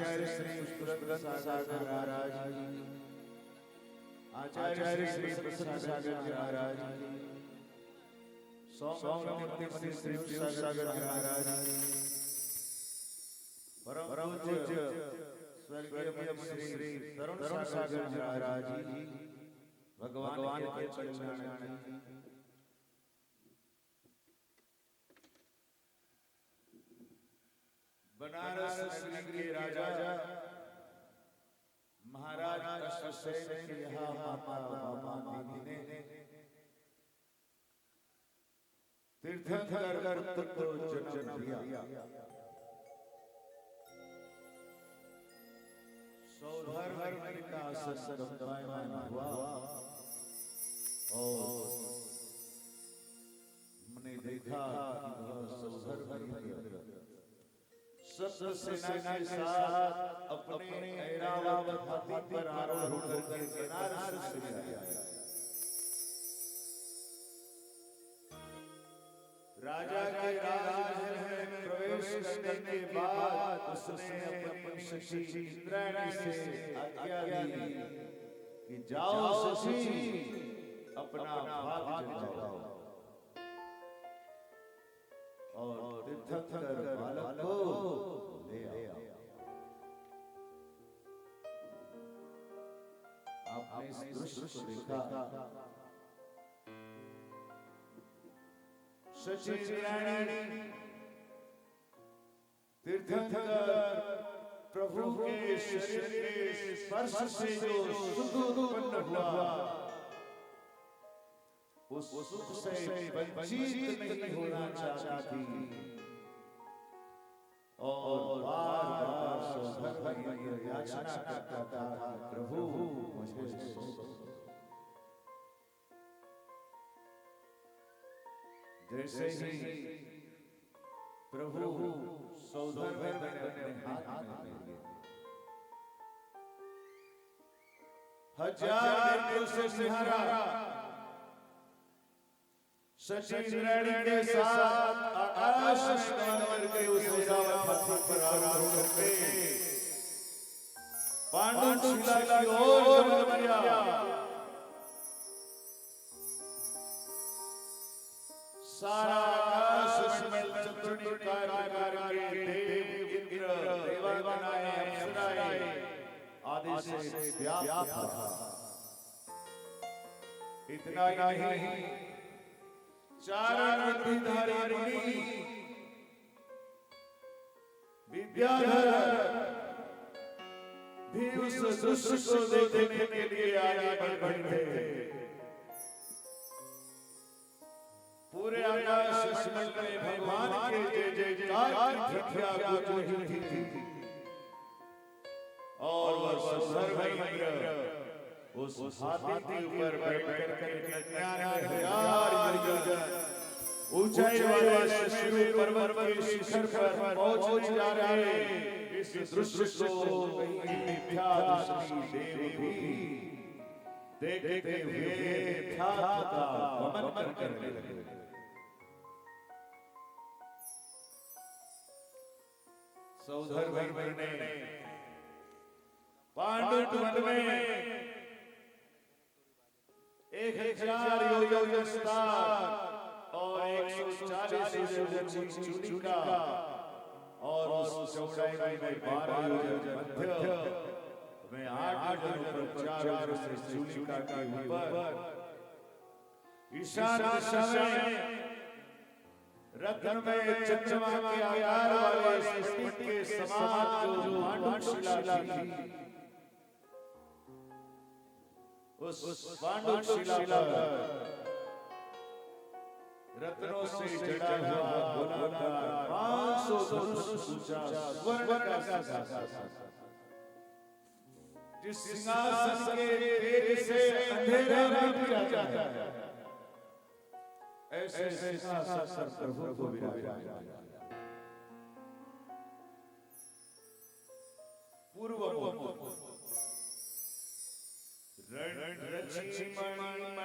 आचार्य श्री पुष्परत्न सागर महाराज जी, आचार्य श्री प्रसन्न सागर महाराज जी, सोमवती श्री सागर महाराज जी, परम पूज्य स्वर्गीय श्री तरुण सागर महाराज जी, भगवान के कल्याण बनारस नगरी के राजा महाराज अश्वसेन के यहाँ माता दीदी ने तीर्थंकर को जन्म दिया। सौधर्म का सत्संग हुआ और मैंने देखा कि वह सौधर्म सप्त सेना के साथ अपने ऐरावत हाथी पर आरोहण करके बनारस से आया। राजा के राजमहल में प्रवेश करने के बाद उसने अपनी शची इंद्राणी से आज्ञा दी कि जाओ शची अपना भाग जगाओ और तीर्थंकर बालक को ले आओ। आपने इस दृश्य को देखा। शची इंद्राणी तीर्थंकर प्रभु के शरीर के स्पर्श से जो सुख उत्पन्न हुआ, उस सुख से वंचित नहीं होना चाहती थी और बार-बार सौधर्म की याचना करता था, प्रभु मुझे सुख। जैसे ही प्रभु सौधर्म अपने हाथ में लिए, हजार दिनों से सिहारा शची इंद्राणी के साथ आकाश में गान करके उस उसावत हाथी पर आरोहण करके पांडुशिला की ओर चल दिया। सारा आकाश में चतुर्णी कार के देव इंद्र देवानाएं अप्सराएं आदि से व्याप्त था। इतना नहीं, चारण विद्याधारी मुनि विद्याधर भी उस दृश्य को देखने के लिए आगे बढ़े। पूरे आकाश मंडल में भगवान के जय जयकार की ध्वनियां गूंज रही थी और वह सौधर्म उस हाथी के ऊपर बैठकर के 99,000 योजन ऊंचाई वाले शिव पर्वत के शिखर पर पहुंच जा रहे इस दृश्य को कहीं मिथ्या दृष्टि देव भी देखते हुए मिथ्या का वमन करने लगे। सौधर्म ने पांडु वन में 1000 योजन विस्तार और 140 योजन चूड़िका और उस चौड़ाई में 12 योजन मध्य में 8 योजन प्रचार से चूड़िका के ऊपर ईशान दिशा में रत्न में चंद्रमा के आकार वाले स्फटिक के समान जो पांडुशिला थी, उस पांडुशिला पर रत्नों से जड़ा हुआ गोलाकार 500 धनुष ऊंचा स्वर्ण का सिंहासन, जिस सिंहासन के तेज से अंधेरा मिट जाता है, ऐसे सिंहासन पर प्रभु को विराजमान। पूर्व रची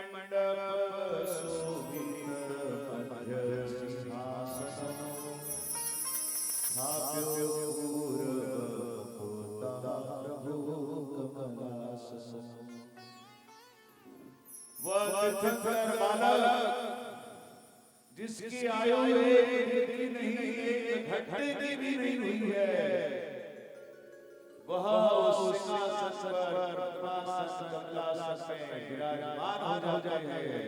मंडप शोभित मध्य सिंहासन स्थाप्यो पूर्व पचहत्तर बालक जिसकी आयु एक दिन नहीं एक घंटे की भी नहीं हुई है, वह उस सिंहासन पर पद्मासन कमलासन में विराजमान हो जाए।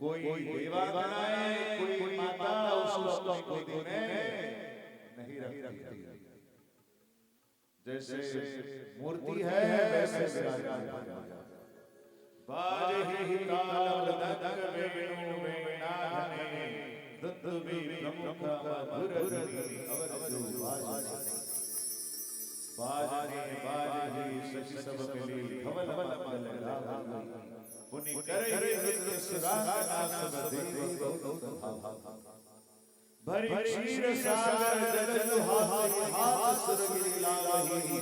कोई देवा बनाए, कोई माता उसको अपनी गोदी में नहीं रखती, जैसे मूर्ति है वैसे विराजमान। बाजे ताल मृदंग वेणु वेणाधने दुंदुभि प्रमुख मधुर अवर जो बाजे बाजे सखी सब मिली धवल मल लावली पुनि करे रुद्र सुरागना सब देव भरी क्षीर सागर जल हाथ सुरगिरी लावही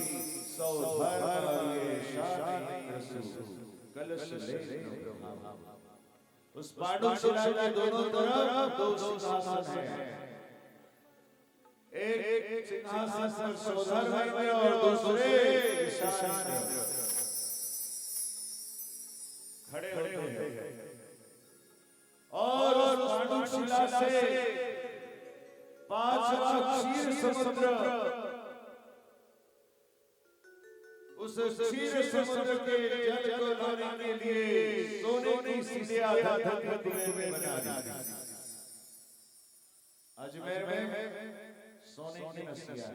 सौधर ये शानी रसु कलश ले। उस पांडुशिला के दोनों तरफ दो सिंहासन हैं, एक सिंहासन पर सौधर में और दूसरे खड़े होते हैं। और उस पांडुशिला से पांचवा क्षीर समुद्र, उस क्षीर समुद्र के जल को लाने के लिए सोने की सीढ़ियां धरती में बना दी। अजमेर में सोने की नसिया,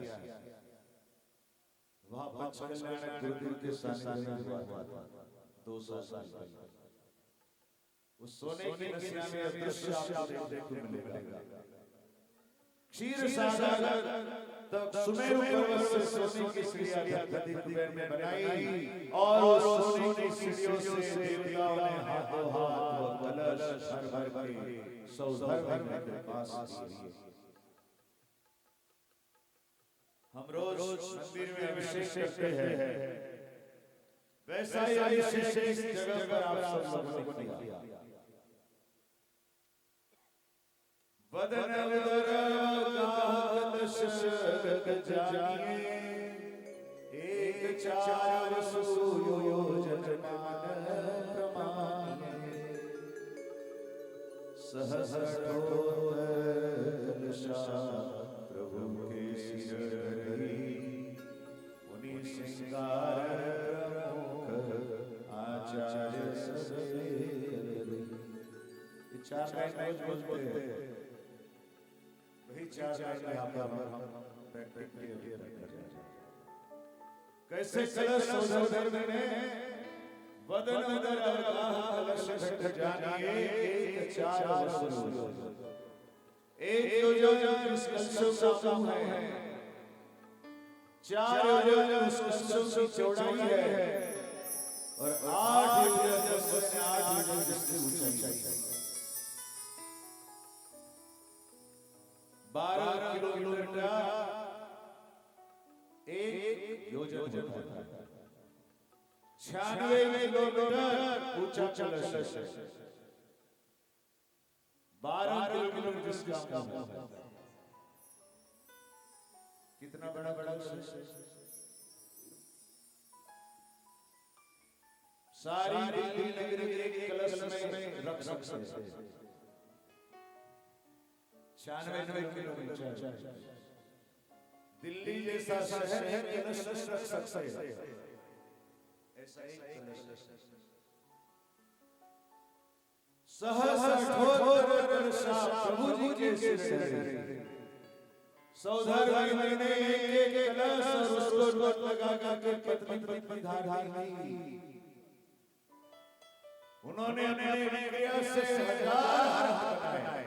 वहां पंचकल्याण गुरुदेव के सानिध्य में हुआ था 200 साल पहले। उस सोने की नसिया में दृश्य आपको देखने को मिलेगा। क्षीर सागर तब सुमेरु पर्वत से सोने की सीढ़ियां धरती में बनाई और उस सोने की सीढ़ियों से देवताओं ने हाथों हाथ कलश भर भर के सौधर के पास दिए। हम रोज मंदिर में अभिषेक करते हैं, वैसा ही अभिषेक इस जगह पर आप सब लोगों ने किया। वदन उदर कलश जानिए एक चार सुयोजन प्रमाणिए सहस्र प्रभु के सिर मुनि सिंगार प्रमुख आचार्य चार लाइन बोलते हैं, वही चार लाइन यहाँ पर हम प्रैक्टिस के लिए रखते हैं। कैसे कलश सौधर में वदन उदर कलश घट जानिए एक चार सुयोजन, एक योजन उस कलशों का मुंह है, चार योजन उस कलशों की चौड़ाई है और 8 योजन उसकी ऊंचाई है। 12 किलोमीटर एक योजन होता है। 96 किलोमीटर ऊंचा कलश है। 12 किलोमीटर जिसका नाम है। कितना बड़ा कलश है। सारी दिल्ली नगरी एक कलश में रख सकते हैं। 96 किलोमीटर दिल्ली जैसा शहर कलश रख सकते हैं। ऐसा ही सहस्र ठोर वर्षा प्रभु जी के सिर सौधर महीने एक कलश उसको लगा के पत्नी धारी। उन्होंने अपने क्रिया से 1000 हाथ बनाए।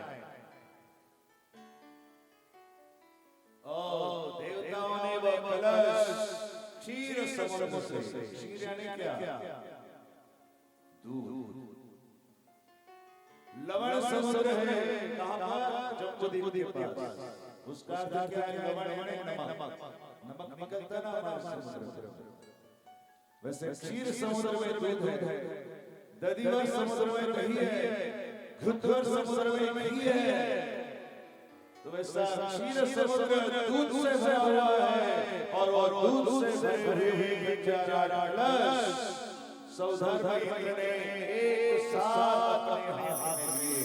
देवताओं ने वो कलश क्षीर समुद्र से, क्षीर यानी क्या? दूध। लवण समुद्र है कहां पर? जम्बूद्वीप के पास। उसका अर्थ क्या है? लवण यानी नमक निकलता ना हमारे समुद्र में। वैसे क्षीर समुद्र में दूध है, दधिवर समुद्र में दही है, घृतवर समुद्र में घी है। तो वैसा क्षीर समुद्र दूध से भरा हुआ है और दूध से भरे हुए 11 कलश सौधर इंद्र ने एक साथ अपने हाथ में लिए,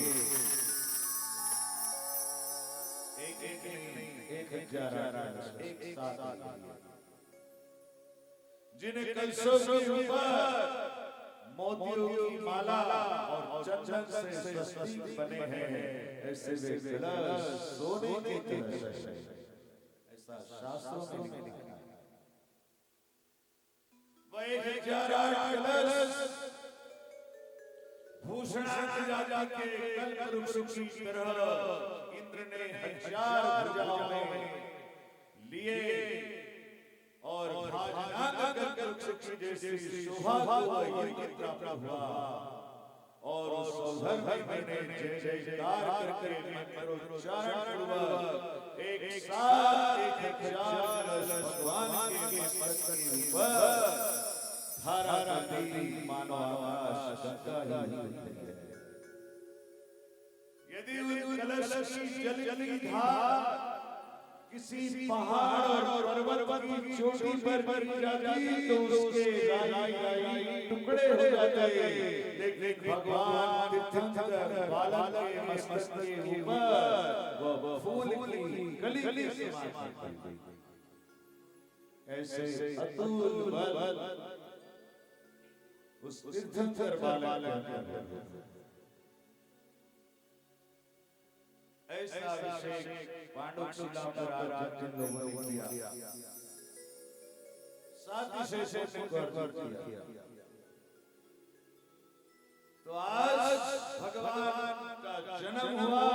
एक नहीं 1000 एक साथ लिए, जिन्हें कलशों के ऊपर मोतियों की माला और चंदन से स्वस्तिक बने हैं, ऐसे वे कलश सोने के कलश हैं, ऐसा शास्त्रों में लिखा है। वह 1000 कलश भूषणांत जाति के कल्पवृक्ष की तरह इंद्र ने 1000 भुजाओं में लिए और वृक्ष जैसी शोभा को यज्ञ प्राप्त हुआ। और सौधर भाई ने जय जयकार करके मंत्रोच्चारण पूर्वक एक साथ 1000 कलश भगवान के मस्तक के ऊपर धारा करती मानो आकाश गंगा ही। यदि उन कलश की जल की धार किसी पहाड़ और पर्वत की चोटी पर गिर जाती तो उसके राई टुकड़े हो जाते, लेकिन भगवान तीर्थंकर बालक के मस्तक के ऊपर वह फूल की कली समा जाती। ऐसे अतुल बल उस तीर्थंकर बालक के ऐसा अभिषेक पांडुशिला पर आज जिन लोगों ने किया, साथ ही से कर दिया। तो आज भगवान का जन्म हुआ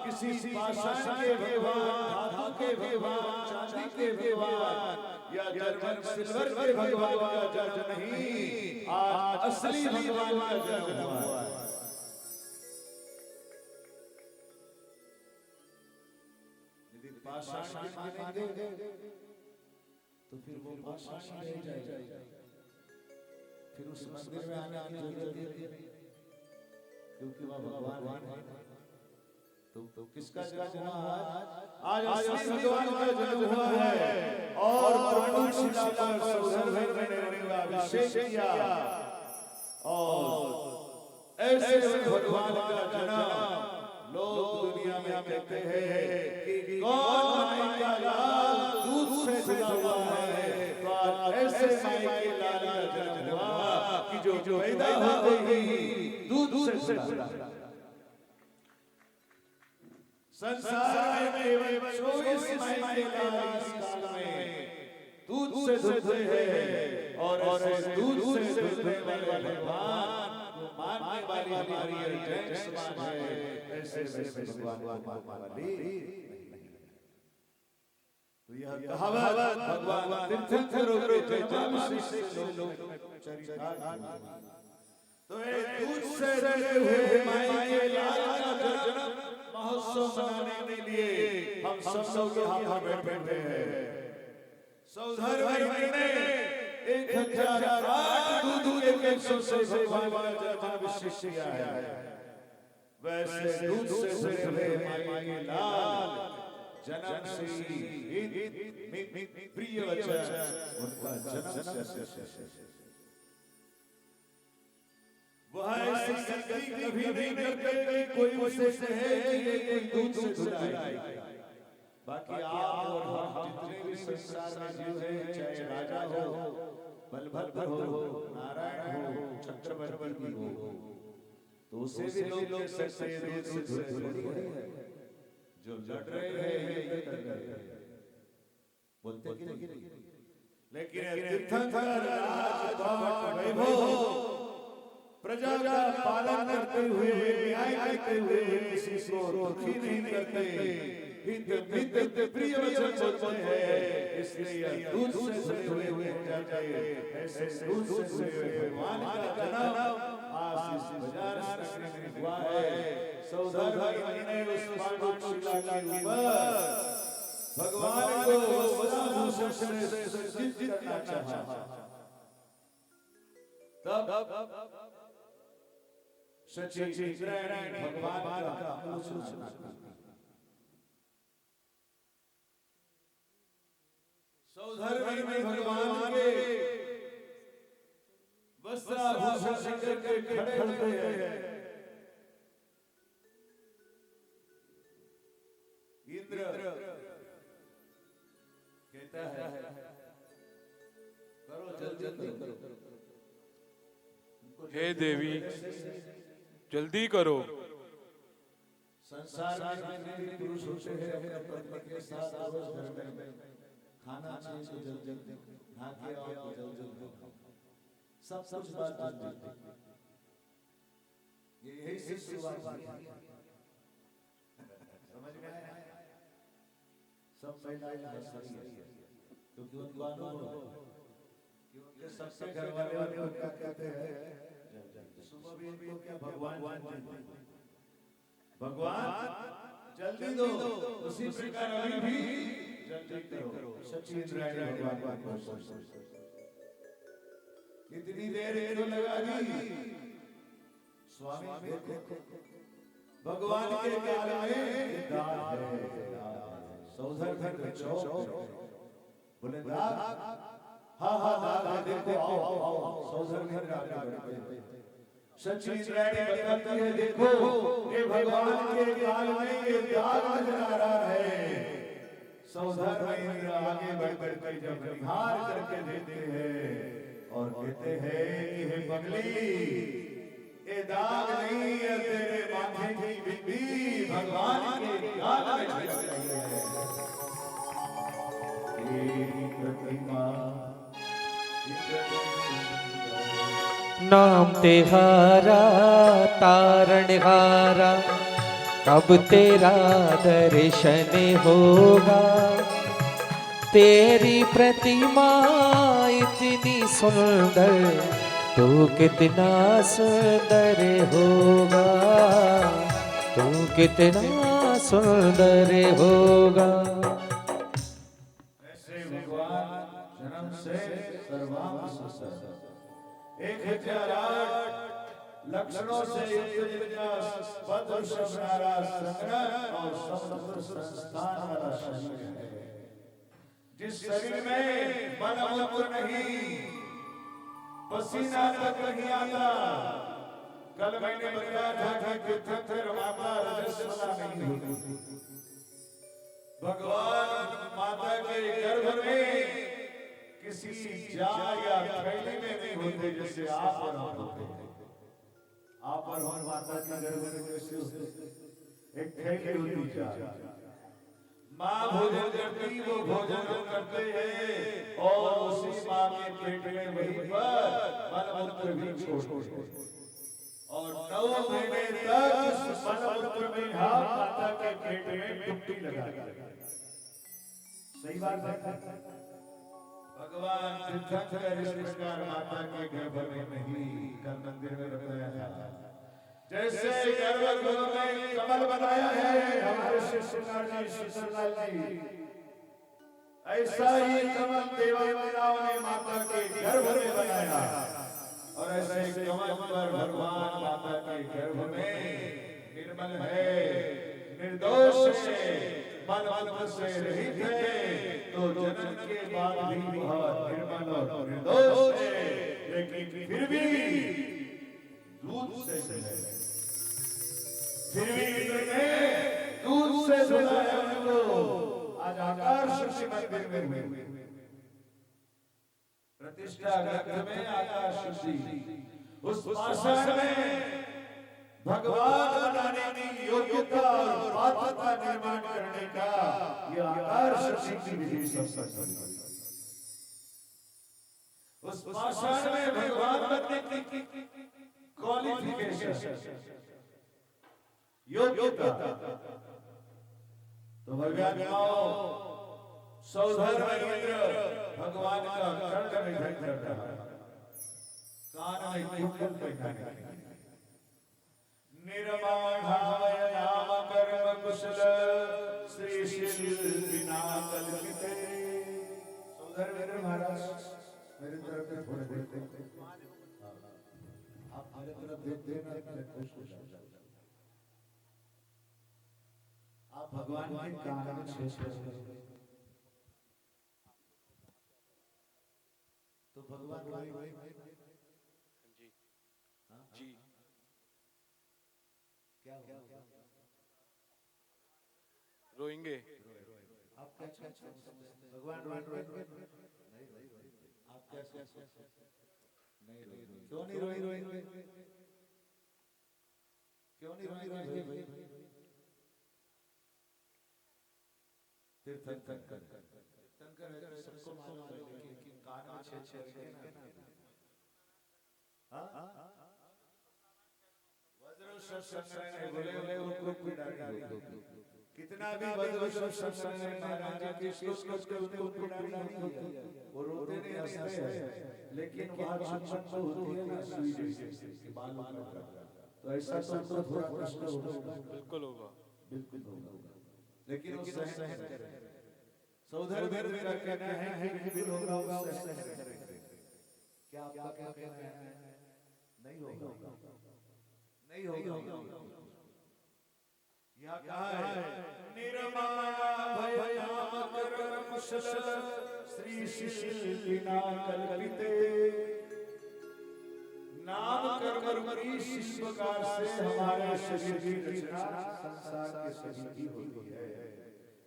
किसी पाषाण के भगवान, धातु के भगवान, चांदी के भगवान या जर्मन सिल्वर के भगवान का जन्म नहीं, आज असली भगवान का जन्म हुआ है। पाषाण मानेंगे तो फिर वो पाषाण रह जाएगा, फिर उस मंदिर में आने की जरूरत नहीं, क्योंकि वह भगवान है। तो किसका जन्म हुआ आज? आज असली भगवान का जन्म हुआ है। और पांडुशिला पर सौधर भाई ने उनका अभिषेक किया और ऐसे भगवान का जन्म लोग दुनिया में कहते हैं कि कौन माई का लाल दूध से जुड़ा हुआ है, तो आज ऐसे माई के लाल का जन्म हुआ कि जो पैदा हो गई दूध से जुड़ा। संसार में केवल 24 माई के लाल इस काल में दूध से धुलते हैं, और ऐसे दूध से धुलने वाले भगवान मानने वाली हमारी जैन समाज है, ऐसे भगवान को मानने वाली। तो यह कहावत भगवान तीर्थंकरों के जन्म से लोग चरितार्थ। तो एक दूध से रचे हुए माई के लाल का जन्म महोत्सव मनाने के लिए हम सब लोग यहाँ पर बैठे हैं। सौधर भाई ने 1008 दूध के कलशों से भगवान का जन्म अभिषेक किया है। वैसे दूध से हुए माई के लाल जन्म से ही प्रिय वचन उनका जन्म वह ऐसी गलती कभी नहीं करते कोई उसे कहे कि ये दूध से धुला है। बाकी आप और हम जितने भी संसार में जीव हैं, चाहे राजा हो, बलभद्र हो, नारायण हो, चक्रवर्ती हो, तो उसे भी लोग सकते हैं दूध से धुले है। जो लड़ रहे हैं ये कर रहे हैं, बोलते कि नहीं, लेकिन तीर्थंकर राजपाट वैभव प्रजा का पालन करते हुए, न्याय करते हुए किसी को दुखी नहीं करते, हित प्रिय वचन बोलते हैं। इसलिए दूध से धुले हुए जाते हैं। ऐसे दूध से धुले हुए भगवान का जन्म आज इस बाजार नगरी में हुआ है। सौधर भाई ने उस पांडुशिला के ऊपर भगवान को वस्त्रभूषण से सज्जित करना चाहा। तब सच्ची इंद्रायणी भगवान का सूचना सौधर भाई में भगवान के वस्त्राभूषण सिंगर के खड़े होते हैं। इंद्र कहता है करो जल्दी करो, हे देवी जल्दी करो। संसार में जितने भी पुरुष होते हैं अपने पत्नी के साथ रोज घर में खाना चाहिए तो जल्दी नहा के आओ तो जल्दी सब कुछ बात जल्दी। ये यही से शुरुआत है, समझ में आया? सब महिलाएं सही है क्योंकि उनको अनुभव है कि उनके सबसे घर वाले उनको क्या कहते हैं, सुबह भी इनको क्या भगवान जल्दी दो, उसी प्रकार अभी भी जल्दी करो। सच्ची इंद्रायणी भगवान को कितनी देर क्यों लगा दी? स्वामी देखो भगवान के काल में दाग है, सौधर में चौक बोले दाग, हाँ हाँ दाग देखो, आओ आओ सौधर में दाग। सच्ची इंद्रायणी बताती है देखो ये भगवान के काल में ये दाग नजर आ रहा है। सौधर में इंद्र आगे बढ़ कर जब निहार करके देते हैं और कहते हैं कि हे पगली ये दाग नहीं है तेरे माथे की बिंदी भगवान के दाग में छप रही है। ये प्रतिमा नाम तेहारा तारणहारा कब तेरा दर्शन होगा। तेरी प्रतिमा इतनी सुंदर तू कितना सुंदर होगा, तू कितना सुंदर होगा। ऐसे भगवान जन्म से सर्वांग सुंदर 1008 लक्षणों से युक्त विन्यास पद्म शबनारा संग्रह और समुद्र संस्थान वाला शरीर है। जिस शरीर में मन मूत्र नहीं, पसीना तक नहीं आता। कल मैंने बताया था कि पृथ्वी माता रजस्वला नहीं होती। भगवान माता के गर्भ में किसी जार या थैली में नहीं होते जैसे आप और हम होते हैं। आप और हम माता के गर्भ में जैसे एक थैली होती जार, माँ भोजन करती वो भोजन करते हैं और उसी माँ के पेट में वहीं पर मलमूत्र भी छोड़ते हैं और 9 महीने तक उस मलमूत्र में माता के पेट में टुकड़ी लगा सही बात है। भगवान तीर्थंकर इस प्रकार माता के गर्भ में नहीं कल मंदिर में बताया था। जैसे गर्भगृह में कमल बनाया है हमारे शिष्यकार जी शीतललाल जी, ऐसा ही कमल देवताओं ने माता के गर्भ में बनाया और ऐसे कमल पर भगवान माता के गर्भ में निर्मल है, निर्दोष है, मन से रहित है, तो जन्म के बाद भी बहुत निर्मल और निर्दोष है, लेकिन फिर भी दूध से है, फिर भी इन्होंने दूध से सुलाया उनको। आज आकाश ऋषि मंदिर में प्रतिष्ठा ग्रंथ में आकाश ऋषि उस पाषाण में भगवान बनाने की योग्यता और पात्रता निर्माण करने का यह आकाश ऋषि की विधि सब उस पाषाण में भगवान बनने की क्वालिफिकेशन योग्यता। तो भगवान सौधर में इंद्र भगवान का कर्ण में धन करता है, कान में कुंडल पहनाने निर्माणाय नाम कर्म कुशल श्री शिल्पिना कल्पिते। सौधर इंद्र महाराज मेरी तरफ से थोड़े देखो, आप मेरे तरफ देखते ना खुश खुश हो जाओ। आप भगवान के कान में शेष तो भगवान रोएंगे। आप क्या चाहते हैं? भगवान रोएंगे? आप क्या चाहते हैं? नहीं रोएंगे। क्यों नहीं रोएंगे? क्यों नहीं रोएंगे भाई? तीर्थंकर सबको मालूम है, लेकिन कान में छेद रहेंगे ना। हाँ? वज्र शस्त्र बोले उनको पीड़ा नहीं होगी। कितना भी वज्र शस्त्र महाराज के श्लोक के उनको पीड़ा नहीं होगी। वो रोते नहीं हंसते हैं, लेकिन वहाँ चुंबन तो होती है ना सुई जैसे कि बालों का। तो ऐसा तो थोड़ा प्रश्न होगा। बिल्कुल होगा। बिल्कुल होगा। लेकिन वो सहन करें। सौधर मेरा कहना है कि भी होगा वो सहन करेंगे। क्या आपका क्या कहना है? नहीं होगा। नहीं होगा। यह कहा है निर्माया भयाम कर्म कुशल श्री शिशिलिना कल्पिते नाम कर्म रूपी शिष्यकार से हमारे शरीर की रचना संसार के सभी की होती है।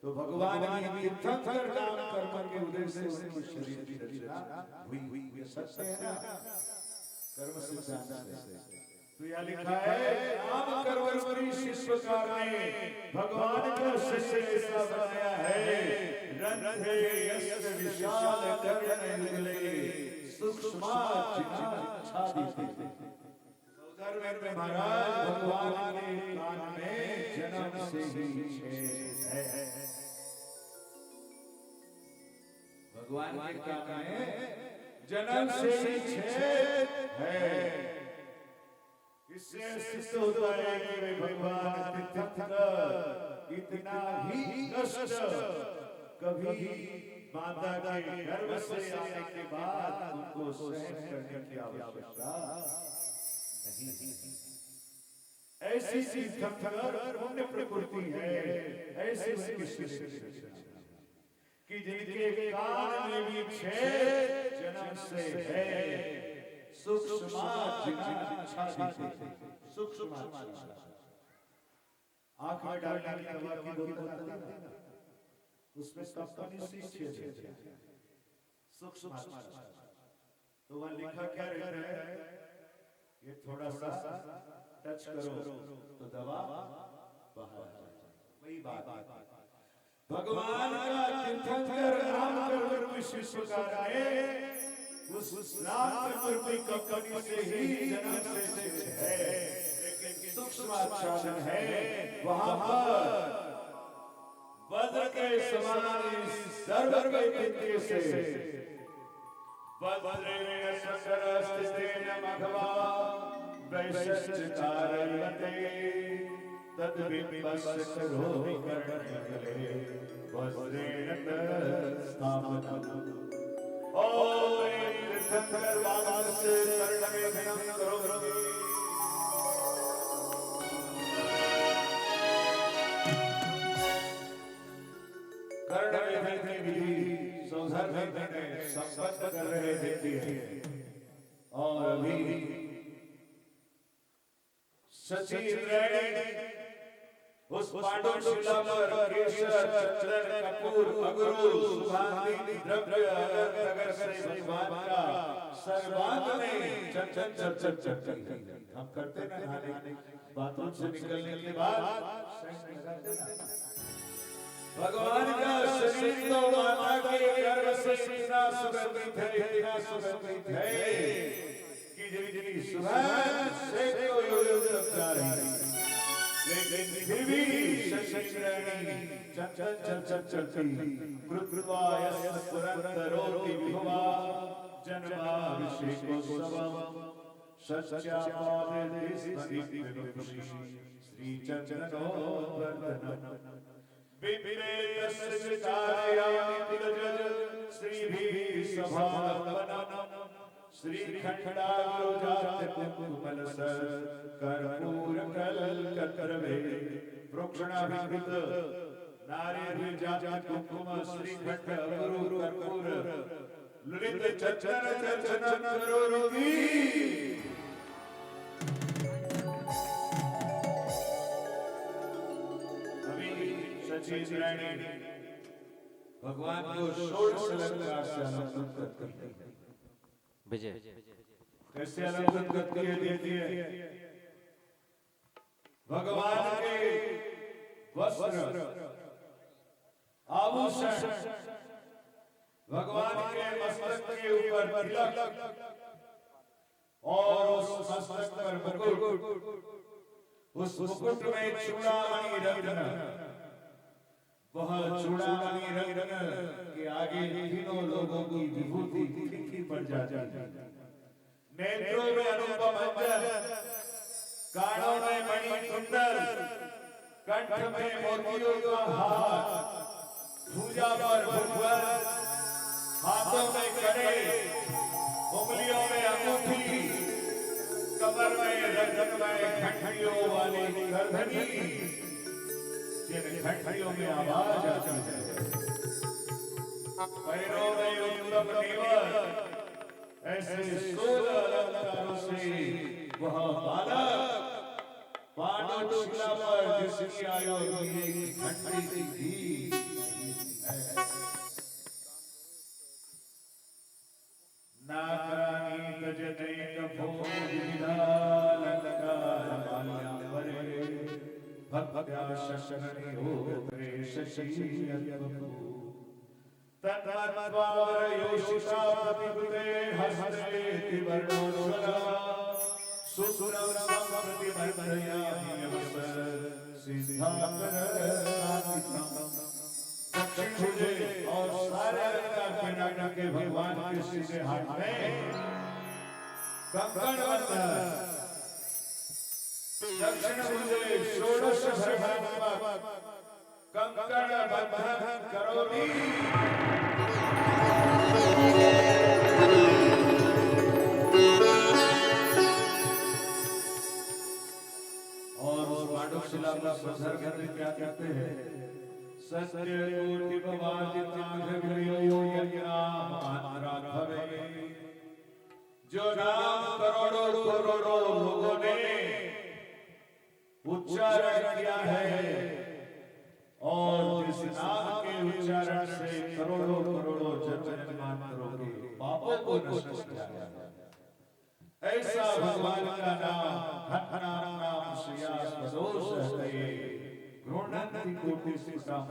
तो भगवान की तीर्थंकर नाम कर्म के उदय से उनके शरीर की रचना हुई। ये सत्य है ना? कर्म सिद्धांत से तो यह लिखा है नाम कर्म रूपी शिष्यकार ने भगवान का शरीर ऐसा बनाया है रंध्रे यस्य विशाल कर्ण युगले सूक्ष्माच्छादिते। सौधर्म में महाराज भगवान के कान में जन्म से ही छेद है। भगवान के कान में जन्म से ही छेद है। इससे सिद्ध होता है कि भगवान तीर्थंकर इतना ही कष्ट कभी माता के गर्भ से आने के बाद उनको सहन करने की आवश्यकता नहीं। ऐसी तीर्थंकर पुण्य प्रकृति है, ऐसी उसकी सृष्टि कि जिनके कान में भी छेद जन्म से है। सूक्ष्म आँख में डालने की दवा की बोतल आती है ना, उसमें कंपनी सी छेद है सूक्ष्म। तो वह लिखा क्या रहता है? ये थोड़ा सा टच करो तो दवा बाहर आ जाए। वही बात भगवान का तीर्थंकर नाम कर्म शिष्यकार ने उस नाम कर्म की कंपनी से ही जन्म से है, लेकिन सूक्ष्म आच्छादन है। वहां पर वज्र के समान सर्व के विद्य से वज्रेण सकरस्तेन मघवा वैशच्चारयते तद्विपस्य करोमि कर्णकले वज्रेण स्थापनम्। ओम तीर्थंकर वामन से कर्ण में धनम करोमि। कर्ण में धन की सौधर में संपत्त कर रहे थे और अभी सचिन उस पांडुशिला पर केसर चंदन कपूर अगरू सुगंधि द्रव्य अगर से भगवान का सर्वांग में चंचल हम करते ना नहाने बाथरूम से निकलने के बाद भगवान का शरीर तो माता के गर्भ से इतना सुगंधित है कि जितनी सुगंध से तो योग जा रही है, लेकिन फिर भी शशिरानी चलती कृत्वायस्य पुरंदरोति विभवा जन्माभिषेकोत्सवम् सत्यापादे स्मृतिविभूषि श्रीचन्द्रनोवर्धनम् विवेकस्य कारयामि तिलज श्रीभिः सभावनम् श्रीखंडाग्रजात कुमलसर कर्पूर कलकत्रवे प्रोक्षणाभिकृत नारीर्जात कुंकुम श्रीखंड अगरू कर्पूर ललित चंचन करोति बच्ची इंद्राणी भगवान को षोडश अलंकार से अलंकृत करती है। विजय कैसे अलंकृत करती है देखिए। भगवान के वस्त्र आभूषण, भगवान के मस्तक के ऊपर तिलक और उस मस्तक पर मुकुट, उस मुकुट में चूड़ामणि रत्न, वह चूड़ामणि रत्न के आगे तीनों लोगों की विभूति फीकी पड़ जाती है। नेत्रों में अनुपम अंजन, कानों में मणि कुंडल, कंठ में मोतियों का हार, भुजा पर भुजबल, हाथों में कड़े, उंगलियों में अंगूठी, कमर में रत्नमय घंटियों वाली गर्दनी, जिन घंटियों में आवाज आती है। पैरों में उत्तम नीवर, ऐसे 16 अलंकारों से वह बालक पांडुशिला पर जिसकी आयु एक घंटे की नागरानी तजते कभोग विधालंकार माल्यावरे भक्त्या शशरणे होगत्रे शशियत्वपु तन्मत्वावर योषिषा प्रतिपदे हस्ते तिवर्णोज्ज्वला सुसुरं संप्रतिवर्धयामि अवसर सिद्धाकरनाथितं। दक्षिण भुजे और सारे अलंकार पहना के भगवान के सीधे हाथ में कंकण बंधा। दक्षिण भुजे षोडश भरणात्मक कंकण बंधन करोमि। और उस पांडुशिला का संसर्ग करके क्या कहते हैं? सत्य कोटि भवादितांघ्रियो यज्ञामात्राभवे। जो नाम करोड़ों करोड़ों लोगों ने उच्चारण किया है और जिस नाम के उच्चारण से करोड़ों करोड़ों जन्मांतरों के पापों को नष्ट किया है, ऐसा भगवान का नाम नाम श्रेयास्पदोष है। गृह्णन्ति कोटि सिद्धं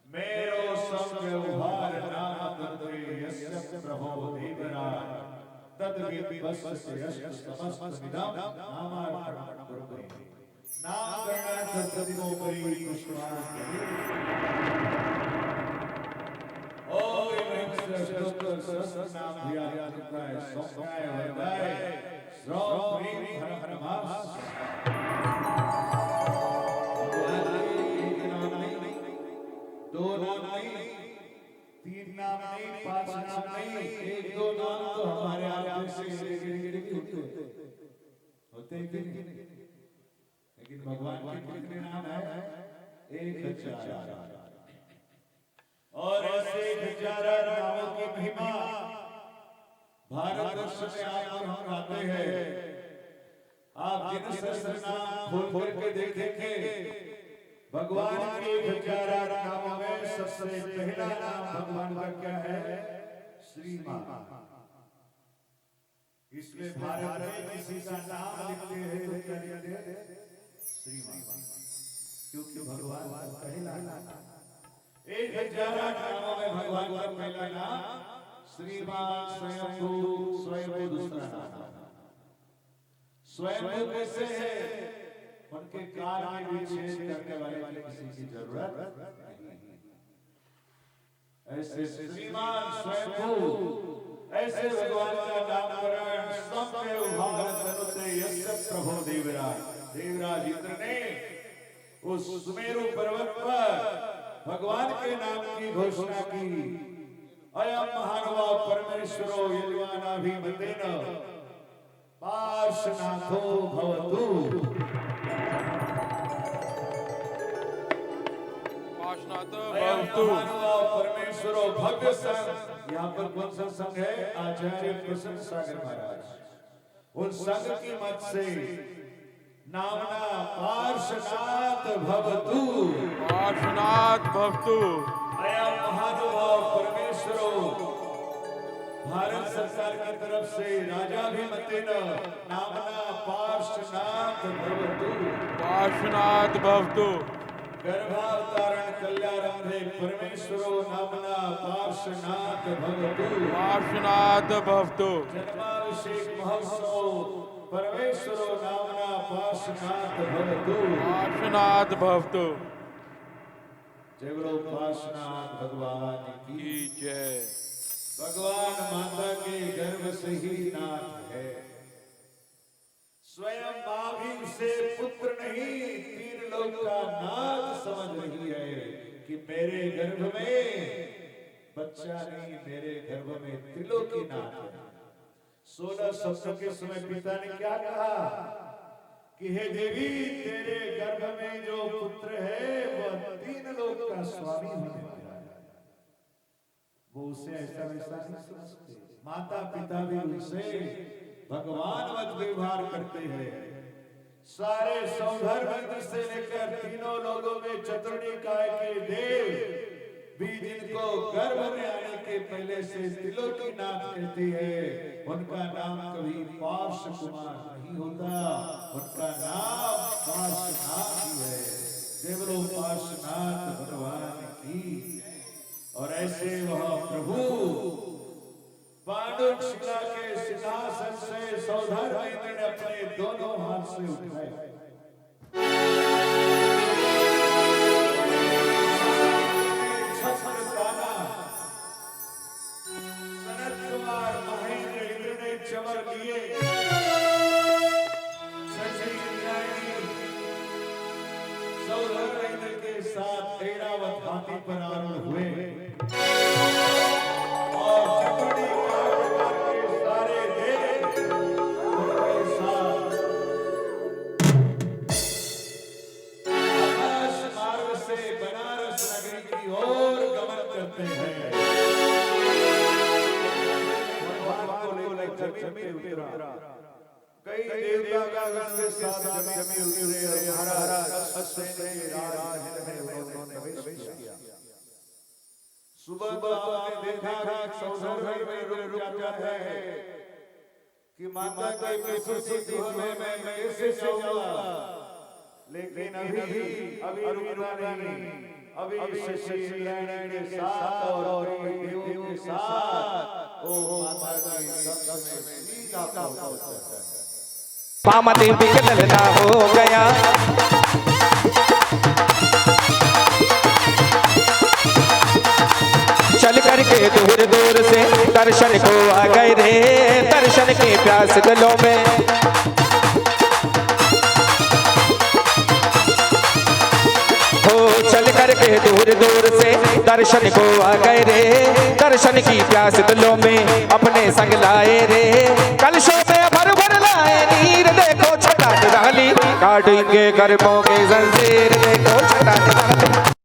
मेरो संव्यवहार नाम तत्रे यस्य प्रभो देवराज तद्विद्वस्य यस्य समस्त विदं नामार्पणं कुर्वते। नाम करणार्थ तद्विनोपरि पुष्पाणि ओम ह्रीं सहस्रनाम ध्यायाय सौम्याय वरदाय श्रौं ह्रीं हर हर नमः। दो नाम नहीं, तीन नाम नहीं, पांच नाम नहीं, एक दो नाम तो हमारे आप से होते ही नहीं। लेकिन भगवान के कितने नाम है? 1000। और ऐसे 1000 नामों की महिमा भारतवर्ष में आप हम गाते हैं। आप जिन सहस्त्र नाम खोल के देखेंगे, भगवान के 1000 नामों में सबसे पहला नाम भगवान का क्या है? श्री मां। इसलिए भारत में किसी का नाम लिखते हैं तो क्या लिखते हैं? श्री मां, क्योंकि भगवान का पहला नाम 1000 नामों में भगवान का पहला नाम श्रीमान स्वयं दूसरा नाम। स्वयं कैसे है? उनके काल में भी छेद करने वाले किसी की जरूरत नहीं। ऐसे श्रीमान स्वयं, ऐसे भगवान का नामकरण सबके उभार तनुते यस्य प्रभो देवराज। देवराज इंद्र ने उस सुमेरु पर्वत पर भगवान के नाम की घोषणा की। अयम महानुभाव परमेश्वरो यज्ञानाभिमतेन पार्श्वनाथो भवतु। परमेश्वरो भव्य संघ। यहाँ पर कौन सा संघ है? आचार्य प्रसन्न सागर महाराज। उन संघ की मत से नामना पार्श्वनाथ भवतु। पार्श्वनाथ भवतु। अयम महानुभाव परमेश्वरो भारत सरकार की तरफ से राजाभिमतेन नामना पार्श्वनाथ भवतु। पार्श्वनाथ भवतु। गर्भावतारण कल्याणार्थे परमेश्वरो नामना पार्श्वनाथ भवतु। पार्श्वनाथ भवतु। जन्माभिषेक महोत्सव परमेश्वरो नामना पार्श्वनाथ भवतु। पार्श्वनाथ भवतु। जय बोलो पार्श्वनाथ भगवान की। जय। भगवान माता के गर्भ से ही नाथ है। स्वयं मां भी से पुत्र नहीं, तीन लोग का नाथ समझ रही है कि मेरे गर्भ में बच्चा नहीं, मेरे गर्भ में त्रिलोकी नाथ है। 16 सप्ताह के समय पिता ने क्या कहा कि हे देवी, तेरे गर्भ में जो पुत्र है वह तीन लोक का स्वामी होने वाला है। वो उसे ऐसा वैसा नहीं समझते। माता पिता भी उनसे भगवान वत व्यवहार करते हैं। सारे सौधर्म से लेकर तीनों लोगों में चतुर्णिकाय के देव भी जिनको गर्भ में आने के पहले से त्रिलोकी नाथ कहते हैं, उनका नाम कभी पार्श्व कुमार नहीं होता, उनका नाम पार्श्वनाथ ही है। जय बोलो पार्श्वनाथ भगवान की। और ऐसे वह प्रभु पांडुशिला के सिंहासन से सौधर्मेंद्र ने अपने दोनों हाथ से उठाए। सनत कुमार महेंद्र इंद्र ने चवर लिए। सौधर्मेंद्र के साथ ऐरावत हाथी पर आरूढ़ हुए और चतुर्णिकाय के सारे देव उनके साथ आकाश मार्ग से बनारस नगरी की ओर गमन करते हैं। जमीन उतरा, कई देवता गण के साथ जमीन उतरे। महाराज अश्वसेन के राज में उन्होंने प्रवेश किया। सुबह आपने देखा सौधर्म में रुक जाता है कि माता के प्रसूति होने में मैं कैसे जाऊंगा, लेकिन अभी रुकना नहीं। अभी शशि नारायण के साथ और देवों के साथ ओ माता के दर्शन में सीधा पहुंचता है। पामा देवी के ललना हो गया, चल करके दूर दूर से दर्शन को आ गए रे, दर्शन के प्यास दिलों में। हो चल करके दूर दूर से दर्शन को आ गए रे, दर्शन की प्यास दिलों में अपने संग लाए रे। कलशों में भर भर लाए नीर, देखो छटा डाली काटेंगे कर्मों के जंजीर, देखो छटा डाली।